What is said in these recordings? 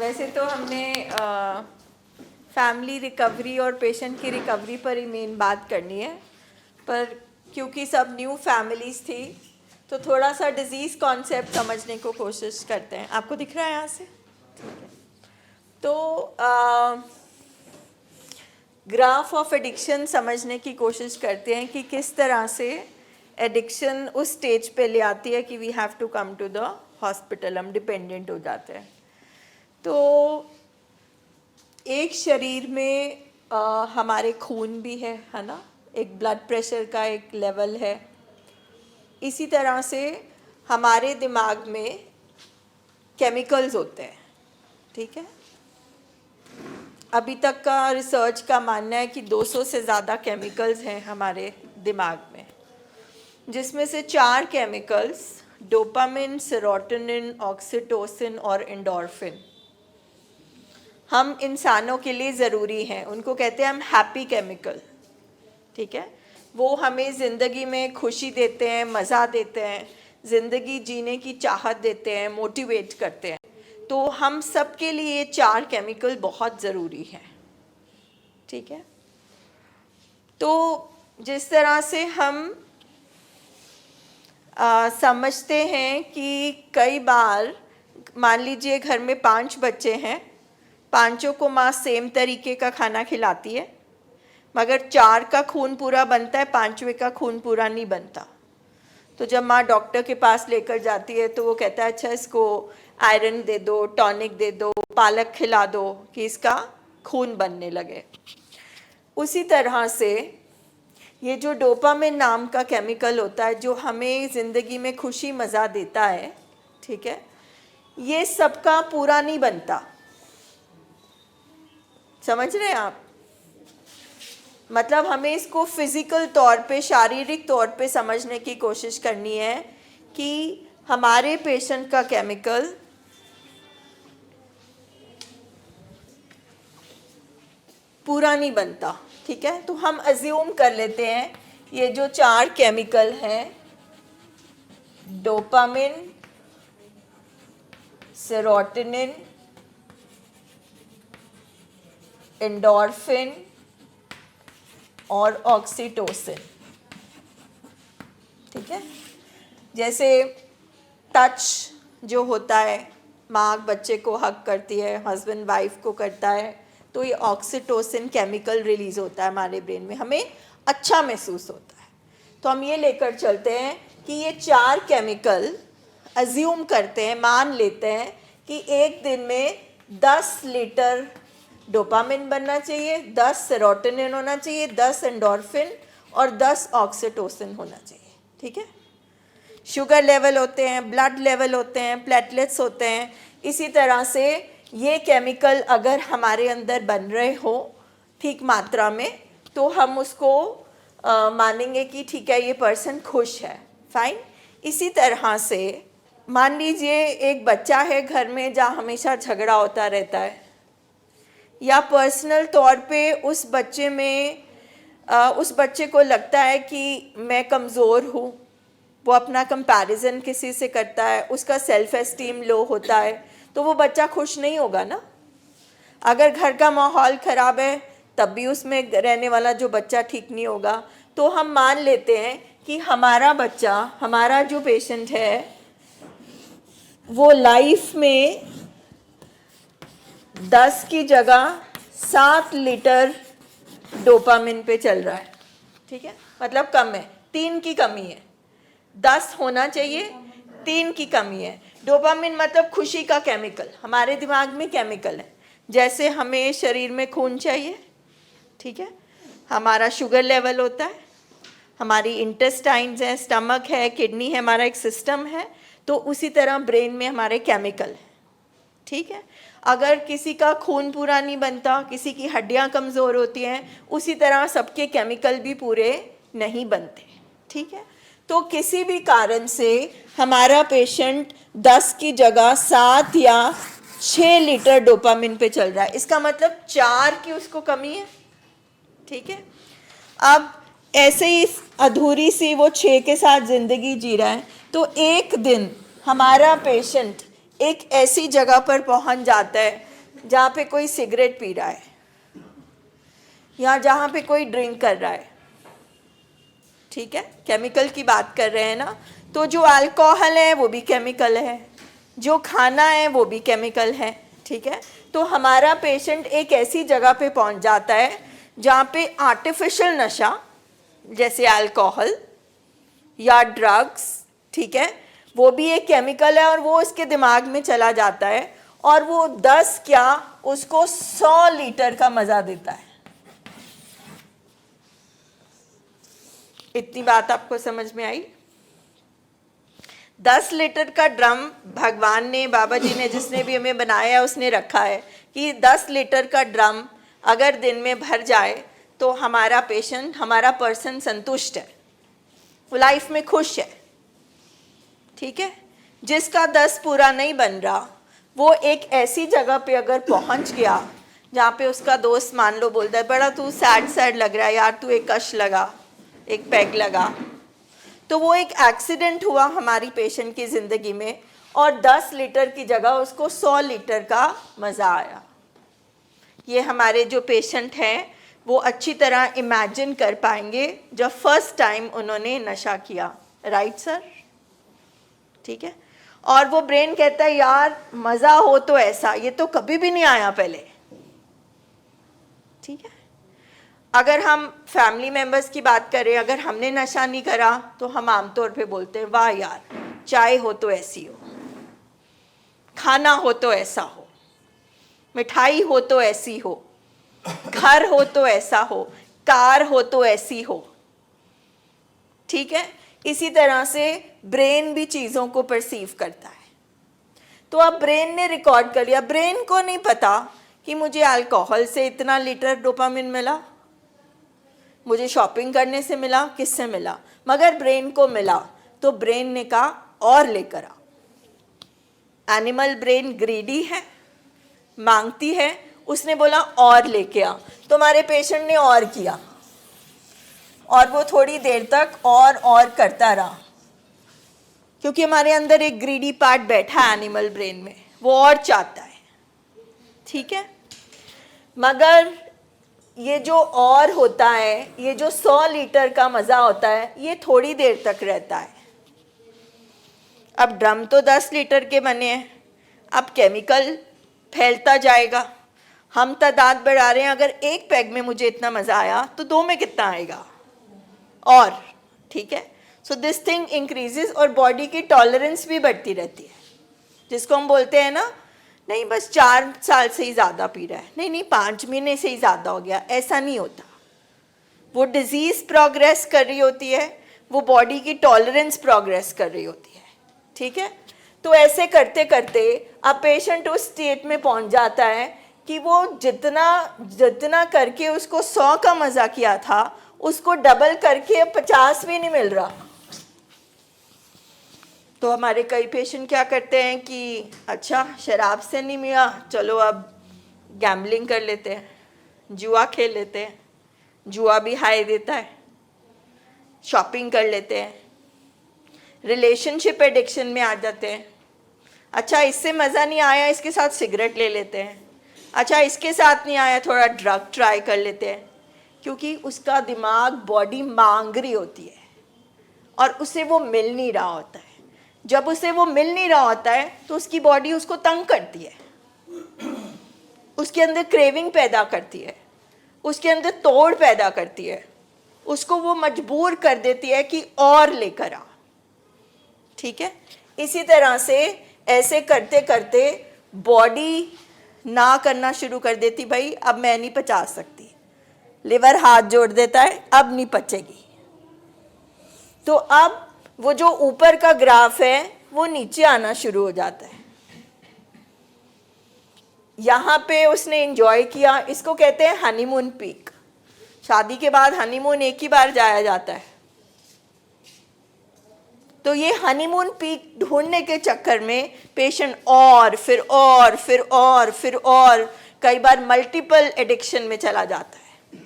वैसे तो हमने फैमिली रिकवरी और पेशेंट की रिकवरी पर ही मेन बात करनी है, पर क्योंकि सब न्यू फैमिलीज़ थी तो थोड़ा सा डिज़ीज़ कॉन्सेप्ट समझने को कोशिश करते हैं। आपको दिख रहा है यहाँ से? ठीक है। तो ग्राफ ऑफ एडिक्शन समझने की कोशिश करते हैं कि किस तरह से एडिक्शन उस स्टेज पे ले आती है कि we have to come to the hospital, हम डिपेंडेंट हो जाते हैं। तो एक शरीर में हमारे खून भी है ना, एक ब्लड प्रेशर का एक लेवल है। इसी तरह से हमारे दिमाग में केमिकल्स होते हैं, ठीक है। अभी तक का रिसर्च का मानना है कि 200 से ज़्यादा केमिकल्स हैं हमारे दिमाग में, जिसमें से 4 केमिकल्स डोपामिन, सेरोटोनिन, ऑक्सीटोसिन और एंडोर्फिन हम इंसानों के लिए ज़रूरी हैं। उनको कहते हैं हम हैप्पी केमिकल, ठीक है। वो हमें ज़िंदगी में खुशी देते हैं, मज़ा देते हैं, ज़िंदगी जीने की चाहत देते हैं, मोटिवेट करते हैं। तो हम सब के लिए ये 4 केमिकल बहुत ज़रूरी हैं, ठीक है। तो जिस तरह से हम समझते हैं कि कई बार मान लीजिए घर में 5 बच्चे हैं, 5 को माँ सेम तरीके का खाना खिलाती है, मगर 4 का खून पूरा बनता है, 5वें का खून पूरा नहीं बनता। तो जब माँ डॉक्टर के पास लेकर जाती है तो वो कहता है अच्छा इसको आयरन दे दो, टॉनिक दे दो, पालक खिला दो कि इसका खून बनने लगे। उसी तरह से ये जो डोपामिन नाम का केमिकल होता है जो हमें ज़िंदगी में खुशी मज़ा देता है, ठीक है, ये सबका पूरा नहीं बनता। समझ रहे हैं आप? मतलब हमें इसको फिज़िकल तौर पे, शारीरिक तौर पे समझने की कोशिश करनी है कि हमारे पेशेंट का केमिकल पूरा नहीं बनता, ठीक है। तो हम अज्यूम कर लेते हैं ये जो 4 केमिकल हैं, डोपामिन, सेरोटोनिन, एंडोर्फिन और ऑक्सीटोसिन, ठीक है। जैसे टच जो होता है, माँ बच्चे को हग करती है, हस्बैंड वाइफ को करता है, तो ये ऑक्सीटोसिन केमिकल रिलीज होता है हमारे ब्रेन में, हमें अच्छा महसूस होता है। तो हम ये लेकर चलते हैं कि ये 4 केमिकल अज्यूम करते हैं, मान लेते हैं कि एक दिन में 10 लीटर डोपामिन बनना चाहिए, 10 सेरोटोनिन होना चाहिए, 10 एंडोर्फिन और 10 ऑक्सीटोसिन होना चाहिए, ठीक है। शुगर लेवल होते हैं, ब्लड लेवल होते हैं, प्लेटलेट्स होते हैं। इसी तरह से ये केमिकल अगर हमारे अंदर बन रहे हो ठीक मात्रा में तो हम उसको मानेंगे कि ठीक है ये पर्सन खुश है, फाइन। इसी तरह से मान लीजिए एक बच्चा है घर में जहाँ हमेशा झगड़ा होता रहता है, या पर्सनल तौर पे उस बच्चे में उस बच्चे को लगता है कि मैं कमज़ोर हूँ, वो अपना कंपैरिजन किसी से करता है, उसका सेल्फ एस्टीम लो होता है, तो वो बच्चा खुश नहीं होगा ना। अगर घर का माहौल ख़राब है तब भी उसमें रहने वाला जो बच्चा ठीक नहीं होगा। तो हम मान लेते हैं कि हमारा बच्चा, हमारा जो पेशेंट है, वो लाइफ में 10 की जगह 7 लीटर डोपामिन पे चल रहा है, ठीक है। मतलब कम है, 3 की कमी है। 10 होना चाहिए, 3 की कमी है। डोपामिन मतलब खुशी का केमिकल, हमारे दिमाग में केमिकल है। जैसे हमें शरीर में खून चाहिए, ठीक है, हमारा शुगर लेवल होता है, हमारी इंटेस्टाइन्स हैं, स्टमक है, किडनी है, हमारा एक सिस्टम है, तो उसी तरह ब्रेन में हमारे केमिकल है, ठीक है। अगर किसी का खून पूरा नहीं बनता, किसी की हड्डियां कमज़ोर होती हैं, उसी तरह सबके केमिकल भी पूरे नहीं बनते, ठीक है। तो किसी भी कारण से हमारा पेशेंट 10 की जगह 7 या 6 लीटर डोपामिन पे चल रहा है, इसका मतलब 4 की उसको कमी है, ठीक है। अब ऐसे ही अधूरी सी वो 6 के साथ ज़िंदगी जी रहा है, तो एक दिन हमारा पेशेंट एक ऐसी जगह पर पहुंच जाता है जहाँ पे कोई सिगरेट पी रहा है या जहाँ पे कोई ड्रिंक कर रहा है, ठीक है, केमिकल की बात कर रहे हैं ना, तो जो अल्कोहल है वो भी केमिकल है, जो खाना है वो भी केमिकल है, ठीक है। तो हमारा पेशेंट एक ऐसी जगह पे पहुंच जाता है जहाँ पे आर्टिफिशियल नशा जैसे अल्कोहल या ड्रग्स, ठीक है, वो भी एक केमिकल है और वो उसके दिमाग में चला जाता है और वो 10 क्या उसको 100 लीटर का मज़ा देता है। इतनी बात आपको समझ में आई? 10 लीटर का ड्रम भगवान ने, बाबा जी ने, जिसने भी हमें बनाया उसने रखा है कि 10 लीटर का ड्रम अगर दिन में भर जाए तो हमारा पेशेंट, हमारा पर्सन संतुष्ट है, वो लाइफ में खुश है, ठीक है। जिसका 10 पूरा नहीं बन रहा वो एक ऐसी जगह पे अगर पहुंच गया जहाँ पे उसका दोस्त मान लो बोलता है बड़ा तू सैड सैड लग रहा है यार, तू एक कश लगा, एक पैग लगा, तो वो एक एक्सीडेंट हुआ हमारी पेशेंट की ज़िंदगी में और 10 लीटर की जगह उसको 100 लीटर का मज़ा आया। ये हमारे जो पेशेंट हैं वो अच्छी तरह इमेजिन कर पाएंगे जब फर्स्ट टाइम उन्होंने नशा किया, राइट सर, ठीक है। और वो ब्रेन कहता है यार मज़ा हो तो ऐसा, ये तो कभी भी नहीं आया पहले, ठीक है। अगर हम फैमिली मेंबर्स की बात करें, अगर हमने नशा नहीं करा तो हम आमतौर पे बोलते हैं वाह यार चाय हो तो ऐसी हो, खाना हो तो ऐसा हो, मिठाई हो तो ऐसी हो, घर हो तो ऐसा हो, कार हो तो ऐसी हो, ठीक है। इसी तरह से ब्रेन भी चीज़ों को परसीव करता है। तो अब ब्रेन ने रिकॉर्ड कर लिया, ब्रेन को नहीं पता कि मुझे अल्कोहल से इतना लीटर डोपामिन मिला, मुझे शॉपिंग करने से मिला, किससे मिला, मगर ब्रेन को मिला। तो ब्रेन ने कहा और लेकर आ। एनिमल ब्रेन ग्रीडी है, मांगती है, उसने बोला और लेके आ। तो हमारे पेशेंट ने और किया और वो थोड़ी देर तक और करता रहा, क्योंकि हमारे अंदर एक ग्रीडी पार्ट बैठा है एनिमल ब्रेन में, वो और चाहता है, ठीक है। मगर ये जो और होता है, ये जो 100 लीटर का मज़ा होता है, ये थोड़ी देर तक रहता है। अब ड्रम तो 10 लीटर के बने हैं, अब केमिकल फैलता जाएगा, हम तादाद बढ़ा रहे हैं। अगर एक पैग में मुझे इतना मज़ा आया तो 2 में कितना आएगा, और ठीक है। सो दिस थिंग इंक्रीजेस और बॉडी की टॉलरेंस भी बढ़ती रहती है, जिसको हम बोलते हैं ना नहीं बस 4 साल से ही ज़्यादा पी रहा है, नहीं 5 महीने से ही ज़्यादा हो गया, ऐसा नहीं होता। वो डिजीज़ प्रोग्रेस कर रही होती है, वो बॉडी की टॉलरेंस प्रोग्रेस कर रही होती है, ठीक है। तो ऐसे करते करते अब पेशेंट उस स्टेट में पहुंच जाता है कि वो जितना करके उसको 100 का मज़ा किया था उसको डबल करके 50 भी नहीं मिल रहा। तो हमारे कई पेशेंट क्या करते हैं कि अच्छा शराब से नहीं मिला, चलो अब गैम्बलिंग कर लेते हैं, जुआ खेल लेते हैं, जुआ भी हाई देता है, शॉपिंग कर लेते हैं, रिलेशनशिप एडिक्शन में आ जाते हैं। अच्छा इससे मज़ा नहीं आया, इसके साथ सिगरेट ले लेते हैं, अच्छा इसके साथ नहीं आया थोड़ा ड्रग ट्राई कर लेते हैं, क्योंकि उसका दिमाग, बॉडी मांग रही होती है और उसे वो मिल नहीं रहा होता है। जब उसे वो मिल नहीं रहा होता है तो उसकी बॉडी उसको तंग करती है, उसके अंदर क्रेविंग पैदा करती है, उसके अंदर तोड़ पैदा करती है, उसको वो मजबूर कर देती है कि और लेकर आ, ठीक है। इसी तरह से ऐसे करते करते बॉडी ना करना शुरू कर देती, भाई अब मैं नहीं पचा सकती, लिवर हाथ जोड़ देता है, अब नहीं पचेगी। तो अब वो जो ऊपर का ग्राफ है वो नीचे आना शुरू हो जाता है। यहाँ पे उसने एंजॉय किया, इसको कहते हैं हनीमून पीक। शादी के बाद हनीमून एक ही बार जाया जाता है। तो ये हनीमून पीक ढूंढने के चक्कर में पेशेंट और फिर और फिर और फिर और कई बार मल्टीपल एडिक्शन में चला जाता है,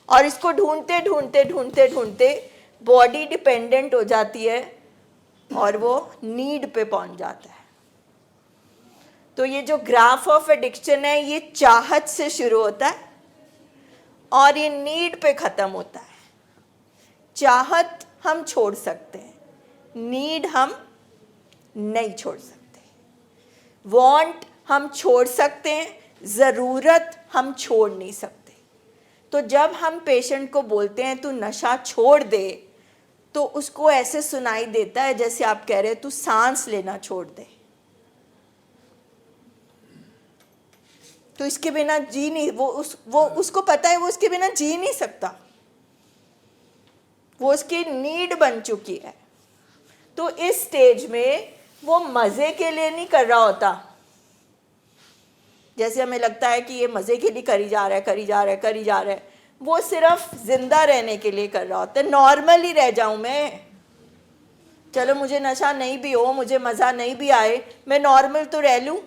और इसको ढूंढते ढूंढते ढूंढते ढूंढते बॉडी डिपेंडेंट हो जाती है और वो नीड पे पहुंच जाता है। तो ये जो ग्राफ ऑफ एडिक्शन है ये चाहत से शुरू होता है और ये नीड पे ख़त्म होता है। चाहत हम छोड़ सकते हैं, नीड हम नहीं छोड़ सकते। वांट हम छोड़ सकते हैं, ज़रूरत हम छोड़ नहीं सकते। तो जब हम पेशेंट को बोलते हैं तू नशा छोड़ दे, तो उसको ऐसे सुनाई देता है जैसे आप कह रहे हैं तू सांस लेना छोड़ दे। तो इसके बिना जी नहीं, वो उसको पता है वो उसके बिना जी नहीं सकता, वो उसकी नीड बन चुकी है। तो इस स्टेज में वो मज़े के लिए नहीं कर रहा होता, जैसे हमें लगता है कि ये मज़े के लिए करी जा रहा है, करी जा रहा है, करी जा रहा है। वो सिर्फ ज़िंदा रहने के लिए कर रहा होता है। नॉर्मल ही रह जाऊं मैं, चलो मुझे नशा नहीं भी हो, मुझे मज़ा नहीं भी आए, मैं नॉर्मल तो रह लूँ।